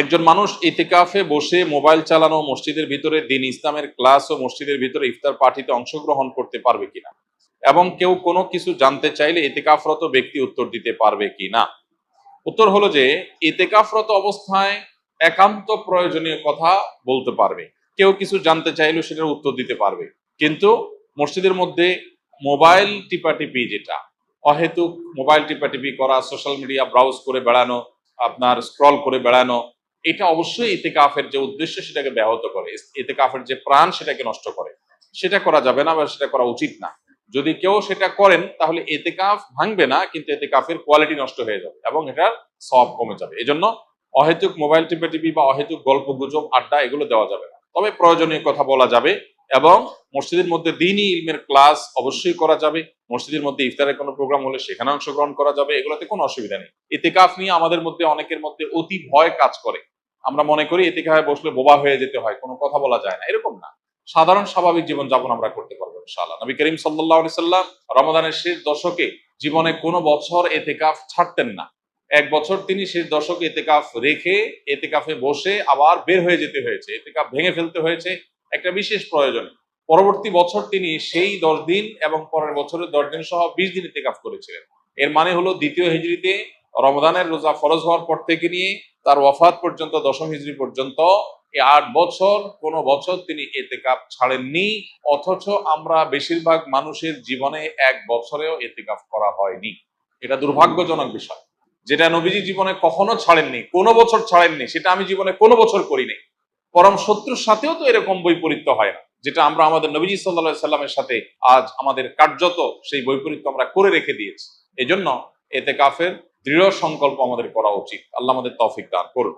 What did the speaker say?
একজন মানুষ ইতিকাফে বসে মোবাইল চালানো, মসজিদের ভিতরে দ্বীন ইসলামের ক্লাস ও মসজিদের ভিতরে ইফতার পার্টিতে অংশগ্রহণ করতে পারবে কিনা, এবং কেউ কোনো কিছু জানতে চাইলে ইতিকাফরত ব্যক্তি উত্তর দিতে পারবে কিনা। উত্তর হলো যে ইতিকাফরত অবস্থায় একান্ত প্রয়োজনীয় কথা বলতে পারবে, কেউ কিছু জানতে চাইলেও সেটার উত্তর দিতে পারবে। কিন্তু মসজিদের মধ্যে মোবাইল টিপাটিপি, যেটা অহেতুক মোবাইল টিপাটিপি করা, সোশ্যাল মিডিয়া ব্রাউজ করে বেড়ানো, আপনার স্ক্রল করে বেড়ানো, এটা অবশ্যই ইতিকাফের যে উদ্দেশ্য সেটাকে ব্যাহত করে, ইতিকাফের যে প্রাণ সেটাকে নষ্ট করে। সেটা করা যাবে না বা সেটা করা উচিত না। যদি কেউ সেটা করেন তাহলে ইতিকাফ ভাঙবে না, কিন্তু ইতিকাফের কোয়ালিটি নষ্ট হয়ে যাবে এবং এটার সওয়াব কমে যাবে। এজন্য অহেতুক মোবাইল টিপি বা অহেতুক গল্প গুজব আড্ডা এগুলো দেওয়া যাবে না, তবে প্রয়োজনীয় কথা বলা যাবে। এবং মসজিদের মধ্যে দ্বীনি ইলমের ক্লাস অবশ্যই করা যাবে। মসজিদের মধ্যে ইফতারের কোনো প্রোগ্রাম হলে সেখানে অংশগ্রহণ করা যাবে, এগুলোতে কোনো অসুবিধা নেই। ইতিকাফ নিয়ে আমাদের মধ্যে অনেকের মধ্যে অতি ভয় কাজ করে। আমরা মনে করি ইতিকাফে বসলে বোবা হয়ে যেতে হয়, কোনো কথা বলা যায় না, এরকম না। সাধারণ স্বাভাবিক জীবনযাপন আমরা করতে পারবো ইনশাআল্লাহ। নবী করিম সাল্লাল্লাহু আলাইহি সাল্লাম রমাদানের শেষ দশকে জীবনে কোনো বছর ইতিকাফ ছাড়তেন না। এক বছর তিনি শেষ দশকে ইতিকাফ রেখে ইতিকাফে বসে আবার বের হয়ে যেতে হয়েছে, ইতিকাফ ভেঙে ফেলতে হয়েছে একটা বিশেষ প্রয়োজনে। পরবর্তী বছর তিনি সেই 10 দিন এবং পরের বছরের 10 দিন সহ 20 দিন ইতিকাফ করেছিলেন। এর মানে হলো দ্বিতীয় হিজরিতে রমজানের রোজা ফরজ হওয়ার পর থেকে নিয়ে তার ওয়াফাত পর্যন্ত, দশম হিজরি পর্যন্ত, এই 8 বছর কোনো বছর তিনি ইতিকাফ ছাড়েননি। অথচ আমরা বেশিরভাগ মানুষের জীবনে এক বছরেও ইতিকাফ করা হয়নি। এটা দুর্ভাগ্যজনক বিষয়। যেটা নবীজি জীবনে কখনো ছাড়েননি, কোনো বছর ছাড়েননি, সেটা আমি জীবনে কোনো বছর করিনি। পরম শত্রুর সাথেও তো এরকম বৈপরীত্য হয় না, যেটা আমরা আমাদের নবীজি সাল্লাল্লাহু আলাইহি সাল্লামের সাথে আজ আমাদের কার্যত সেই বৈপরীত্য আমরা করে রেখে দিয়েছি। এজন্য ইতিকাফের দৃঢ় সংকল্প আমাদের করা উচিত। আল্লাহ আমাদের তৌফিক দান করুন।